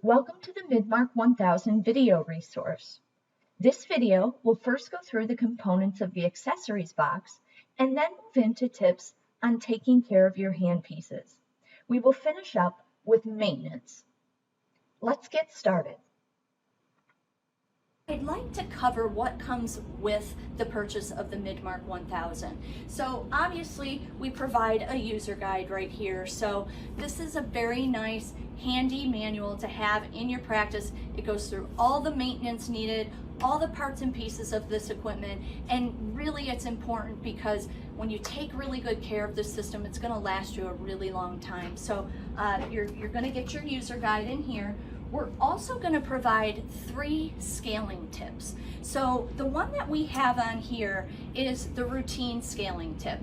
Welcome to the Midmark 1000 video resource. This video will first go through the components of the accessories box and then move into tips on taking care of your handpieces. We will finish up with maintenance. Let's get started. I'd like to cover what comes with the purchase of the Midmark 1000. So obviously we provide a user guide right here. So this is a very nice handy manual to have in your practice. It goes through all the maintenance needed, all the parts and pieces of this equipment, and really it's important because when you take really good care of this system, it's going to last you a really long time. So you're going to get your user guide in here. We're also going to provide 3 scaling tips. So the one that we have on here is the routine scaling tip.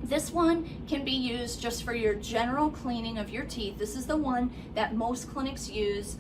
This one can be used just for your general cleaning of your teeth. This is the one that most clinics use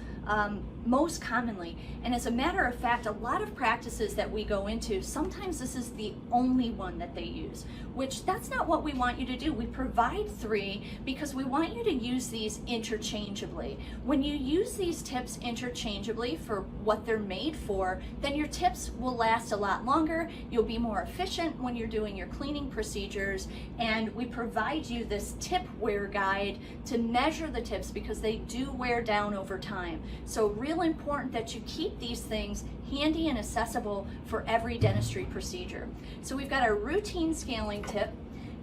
most commonly. And as a matter of fact, a lot of practices that we go into, sometimes this is the only one that they use, which that's not what we want you to do. We provide 3 because we want you to use these interchangeably. When you use these tips interchangeably for what they're made for, then your tips will last a lot longer. You'll be more efficient when you're doing your cleaning procedures, and we provide you this tip wear guide to measure the tips because they do wear down over time. So real important that you keep these things handy and accessible for every dentistry procedure. So we've got our routine scaling tip.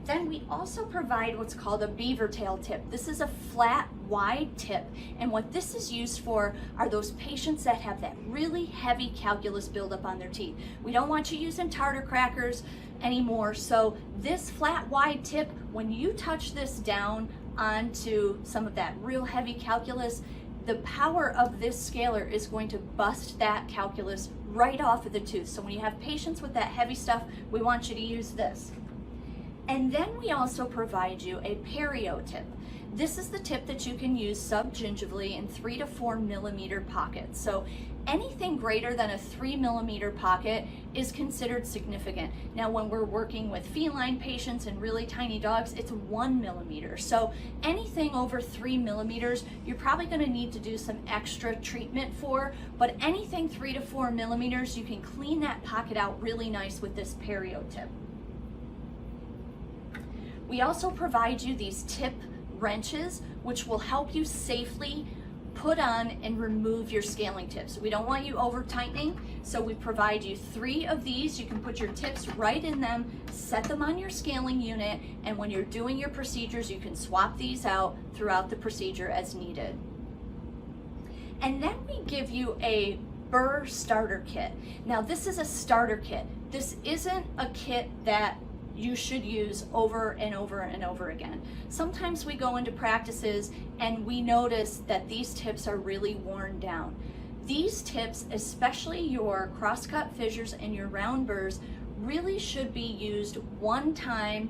Then we also provide what's called a Beaver Tail Tip. This is a flat, wide tip, and what this is used for are those patients that have that really heavy calculus buildup on their teeth. We don't want you using tartar crackers anymore, so this flat, wide tip, when you touch this down onto some of that real heavy calculus, the power of this scaler is going to bust that calculus right off of the tooth. So when you have patients with that heavy stuff, we want you to use this. And then we also provide you a Perio Tip. This is the tip that you can use subgingivally in 3 to 4 millimeter pockets. So anything greater than a 3 millimeter pocket is considered significant. Now when we're working with feline patients and really tiny dogs, it's 1 millimeter. So anything over 3 millimeters, you're probably going to need to do some extra treatment for, but anything 3 to 4 millimeters, you can clean that pocket out really nice with this Perio Tip. We also provide you these tip wrenches, which will help you safely put on and remove your scaling tips. We don't want you over tightening, so we provide you 3 of these. You can put your tips right in them, set them on your scaling unit, and when you're doing your procedures, you can swap these out throughout the procedure as needed. And then we give you a Burr Starter Kit. Now this is a starter kit. This isn't a kit that you should use over and over and over again. Sometimes we go into practices and we notice that these tips are really worn down. These tips, especially your crosscut fissures and your round burrs, really should be used one time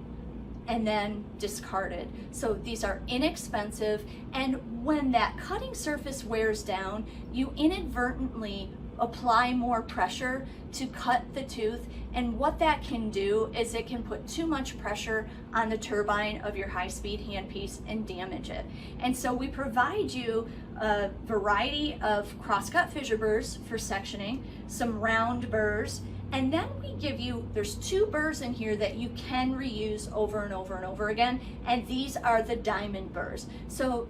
and then discarded. So these are inexpensive, and when that cutting surface wears down, you inadvertently apply more pressure to cut the tooth, and what that can do is it can put too much pressure on the turbine of your high-speed handpiece and damage it. And so we provide you a variety of crosscut fissure burrs for sectioning, some round burrs, and then we give you, there's 2 burrs in here that you can reuse over and over and over again, and these are the diamond burrs. So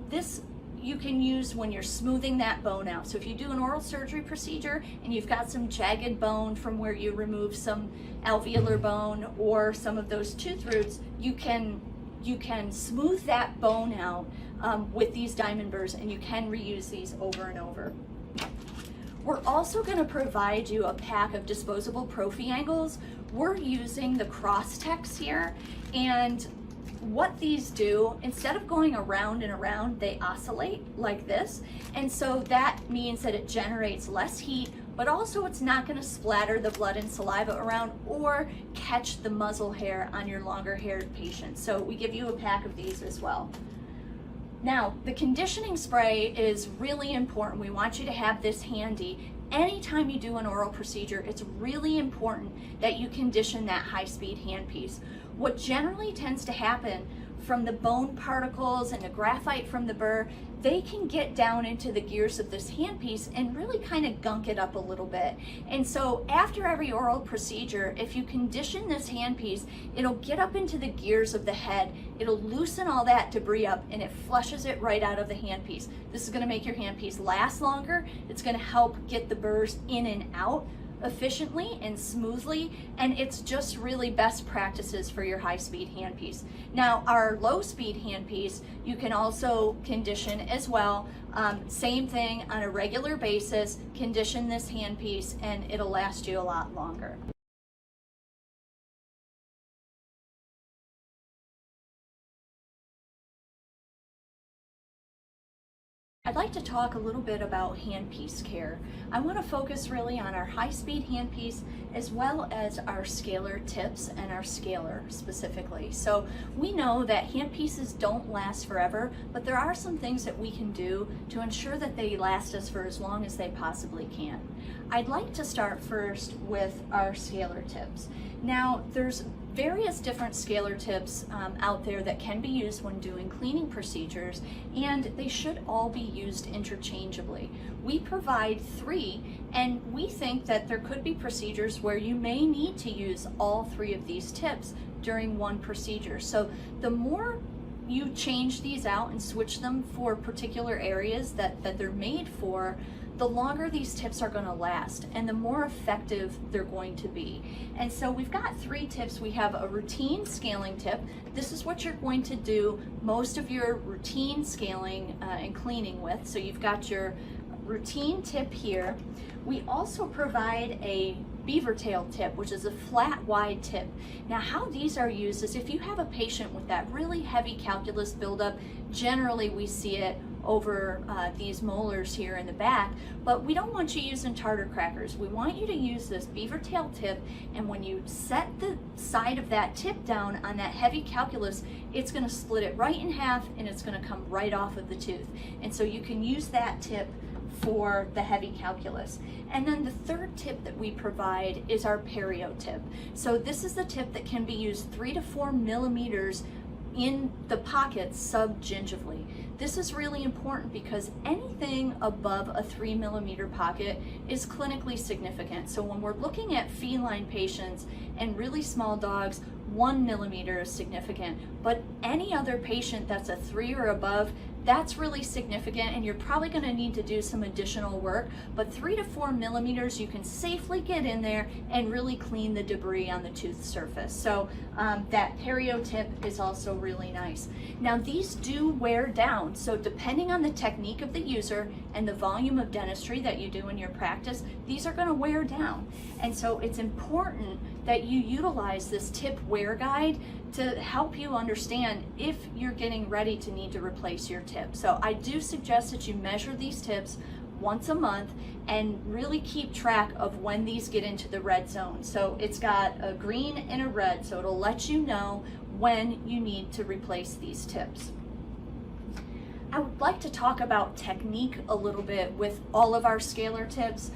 this you can use when you're smoothing that bone out. So if you do an oral surgery procedure and you've got some jagged bone from where you remove some alveolar bone or some of those tooth roots, you can smooth that bone out with these diamond burrs, and you can reuse these over and over. We're also going to provide you a pack of disposable Profi Angles. We're using the Cross-Tex here, and what these do, instead of going around and around, they oscillate like this, and so that means that it generates less heat, but also it's not going to splatter the blood and saliva around or catch the muzzle hair on your longer haired patients. So we give you a pack of these as well. Now, the conditioning spray is really important. We want you to have this handy. Anytime you do an oral procedure, it's really important that you condition that high-speed handpiece. What generally tends to happen from the bone particles and the graphite from the burr, they can get down into the gears of this handpiece and really kind of gunk it up a little bit. And so after every oral procedure, if you condition this handpiece, it'll get up into the gears of the head, it'll loosen all that debris up, and it flushes it right out of the handpiece. This is going to make your handpiece last longer. It's going to help get the burrs in and out efficiently and smoothly, and it's just really best practices for your high-speed handpiece. Now, our low-speed handpiece, you can also condition as well. Same thing on a regular basis, condition this handpiece and it'll last you a lot longer. I'd like to talk a little bit about Handpiece Care. I want to focus really on our high-speed handpiece as well as our Scalar tips and our Scalar specifically. So we know that handpieces don't last forever, but there are some things that we can do to ensure that they last us for as long as they possibly can. I'd like to start first with our Scalar tips. Now, there's various different Scalar tips out there that can be used when doing cleaning procedures, and they should all be used interchangeably. We provide 3, and we think that there could be procedures where you may need to use all 3 of these tips during one procedure. So the more you change these out and switch them for particular areas that they're made for, the longer these tips are going to last and the more effective they're going to be. And so we've got 3 tips. We have a routine scaling tip. This is what you're going to do most of your routine scaling and cleaning with. So you've got your routine tip here. We also provide a Beaver Tail Tip, which is a flat wide tip. Now, how these are used is if you have a patient with that really heavy calculus buildup, generally we see it over these molars here in the back, but we don't want you using tartar crackers. We want you to use this Beaver Tail Tip, and when you set the side of that tip down on that heavy calculus, it's going to split it right in half and it's going to come right off of the tooth. And so you can use that tip for the heavy calculus. And then the third tip that we provide is our Perio Tip. So this is the tip that can be used 3 to 4 millimeters in the pocket subgingivally. This is really important because anything above a 3 millimeter pocket is clinically significant. So when we're looking at feline patients and really small dogs, 1 millimeter is significant, but any other patient that's a 3 or above, that's really significant, and you're probably going to need to do some additional work, but 3 to 4 millimeters you can safely get in there and really clean the debris on the tooth surface. So that Perio Tip is also really nice. Now, these do wear down, so depending on the technique of the user and the volume of dentistry that you do in your practice, these are going to wear down. And so it's important that you utilize this tip wear guide to help you understand if you're getting ready to need to replace your tip. So I do suggest that you measure these tips once a month and really keep track of when these get into the red zone. So it's got a green and a red, so it'll let you know when you need to replace these tips. I would like to talk about technique a little bit with all of our Scalar tips.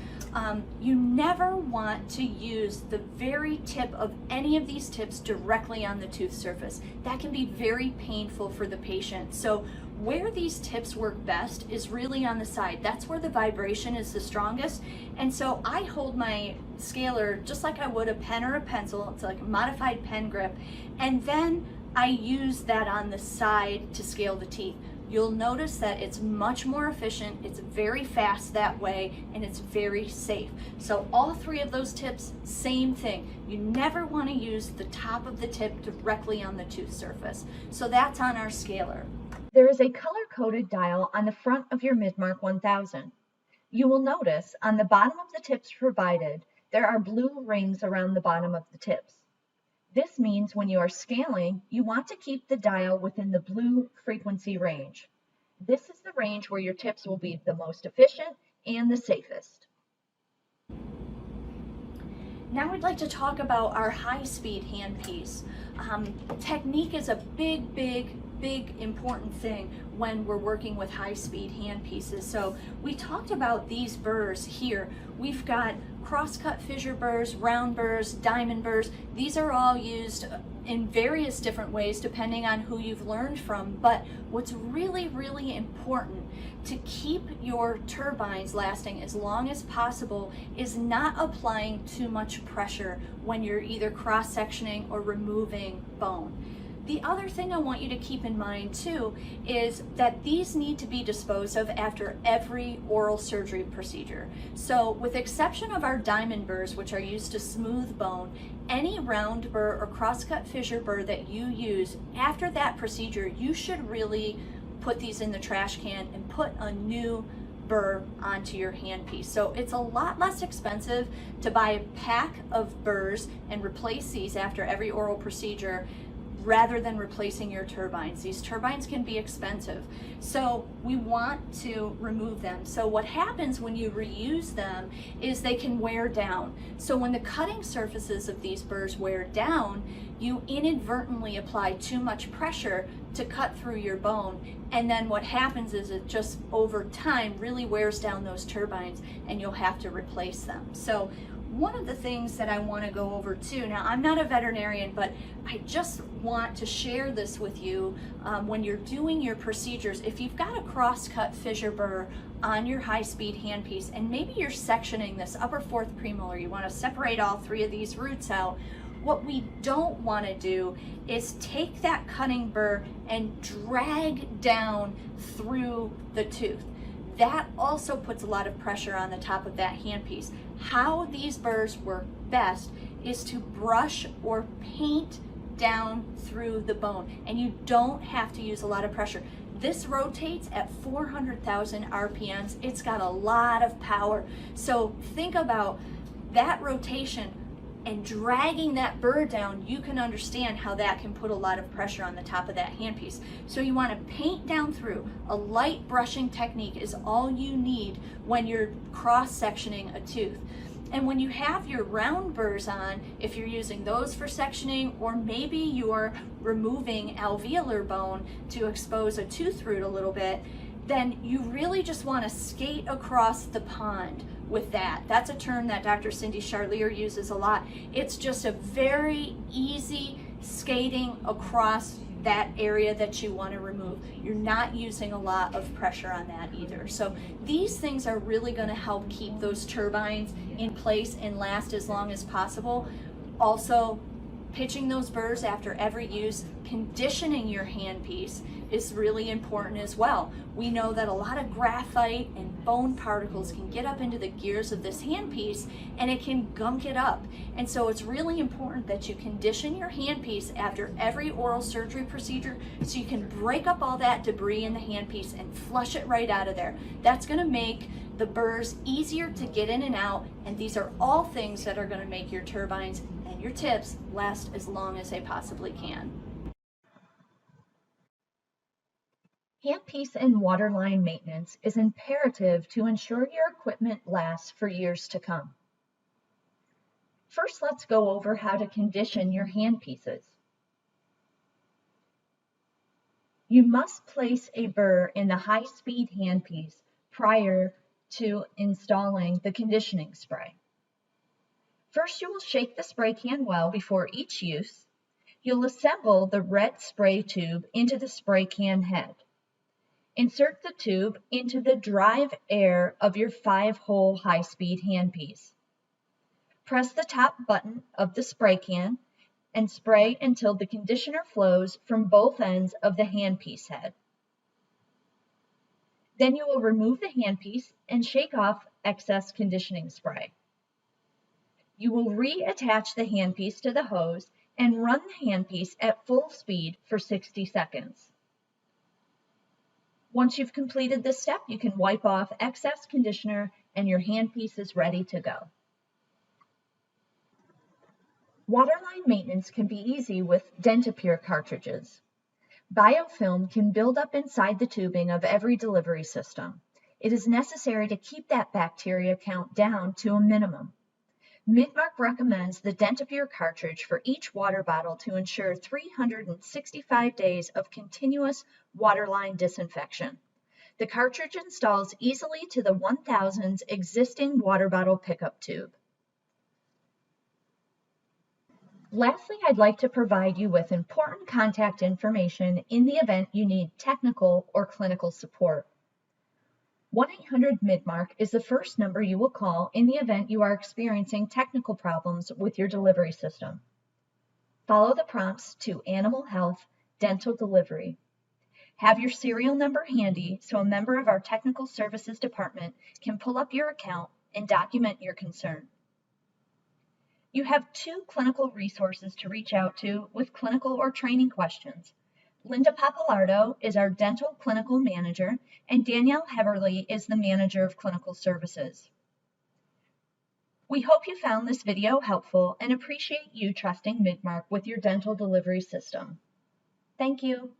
You never want to use the very tip of any of these tips directly on the tooth surface. That can be very painful for the patient. So where these tips work best is really on the side. That's where the vibration is the strongest. And so I hold my Scalar just like I would a pen or a pencil. It's like a modified pen grip. And then I use that on the side to scale the teeth. You'll notice that it's much more efficient, it's very fast that way, and it's very safe. So all 3 of those tips, same thing. You never want to use the top of the tip directly on the tooth surface. So that's on our Scalar. There is a color-coded dial on the front of your Midmark 1000. You will notice on the bottom of the tips provided, there are blue rings around the bottom of the tips. This means when you are scaling, you want to keep the dial within the blue frequency range. This is the range where your tips will be the most efficient and the safest. Now I'd like to talk about our high-speed handpiece. Technique is a big important thing when we're working with high-speed handpieces. So we talked about these burrs here. We've got cross-cut fissure burrs, round burrs, diamond burrs, these are all used in various different ways depending on who you've learned from. But what's really, really important to keep your turbines lasting as long as possible is not applying too much pressure when you're either cross-sectioning or removing bone. The other thing I want you to keep in mind too is that these need to be disposed of after every oral surgery procedure. So with exception of our diamond burrs, which are used to smooth bone, any round burr or crosscut fissure burr that you use after that procedure, you should really put these in the trash can and put a new burr onto your handpiece. So it's a lot less expensive to buy a pack of burrs and replace these after every oral procedure rather than replacing your turbines. These turbines can be expensive, so we want to remove them. So what happens when you reuse them is they can wear down. So when the cutting surfaces of these burrs wear down, you inadvertently apply too much pressure to cut through your bone, and then what happens is it just over time really wears down those turbines and you'll have to replace them. So one of the things that I want to go over too, now I'm not a veterinarian, but I just want to share this with you when you're doing your procedures. If you've got a cross-cut fissure burr on your high-speed handpiece and maybe you're sectioning this upper fourth premolar, you want to separate all three of these roots out, what we don't want to do is take that cutting burr and drag down through the tooth. That also puts a lot of pressure on the top of that handpiece. How these burrs work best is to brush or paint down through the bone, and you don't have to use a lot of pressure. This rotates at 400,000 RPMs. It's got a lot of power. So think about that rotation and dragging that burr down. You can understand how that can put a lot of pressure on the top of that handpiece. So you want to paint down through. A light brushing technique is all you need when you're cross-sectioning a tooth. And when you have your round burrs on, if you're using those for sectioning, or maybe you're removing alveolar bone to expose a tooth root a little bit, then you really just want to skate across the pond with that. That's a term that Dr. Cindy Charlier uses a lot. It's just a very easy skating across that area that you want to remove. You're not using a lot of pressure on that either. So these things are really going to help keep those turbines in place and last as long as possible. Also, pitching those burrs after every use, conditioning your handpiece is really important as well. We know that a lot of graphite and bone particles can get up into the gears of this handpiece and it can gunk it up. And so it's really important that you condition your handpiece after every oral surgery procedure so you can break up all that debris in the handpiece and flush it right out of there. That's going to make the burrs easier to get in and out, and these are all things that are going to make your turbines and your tips last as long as they possibly can. Handpiece and waterline maintenance is imperative to ensure your equipment lasts for years to come. First, let's go over how to condition your handpieces. You must place a burr in the high-speed handpiece prior to installing the conditioning spray. First, you will shake the spray can well before each use. You'll assemble the red spray tube into the spray can head. Insert the tube into the drive air of your 5-hole high-speed handpiece. Press the top button of the spray can and spray until the conditioner flows from both ends of the handpiece head. Then you will remove the handpiece and shake off excess conditioning spray. You will reattach the handpiece to the hose and run the handpiece at full speed for 60 seconds. Once you've completed this step, you can wipe off excess conditioner and your handpiece is ready to go. Waterline maintenance can be easy with Dentapure cartridges. Biofilm can build up inside the tubing of every delivery system. It is necessary to keep that bacteria count down to a minimum. Midmark recommends the Dentapure cartridge for each water bottle to ensure 365 days of continuous waterline disinfection. The cartridge installs easily to the 1000's existing water bottle pickup tube. Lastly, I'd like to provide you with important contact information in the event you need technical or clinical support. 1-800-Midmark is the first number you will call in the event you are experiencing technical problems with your delivery system. Follow the prompts to Animal Health Dental Delivery. Have your serial number handy so a member of our technical services department can pull up your account and document your concern. You have 2 clinical resources to reach out to with clinical or training questions. Linda Papalardo is our dental clinical manager, and Danielle Heberly is the manager of clinical services. We hope you found this video helpful and appreciate you trusting Midmark with your dental delivery system. Thank you.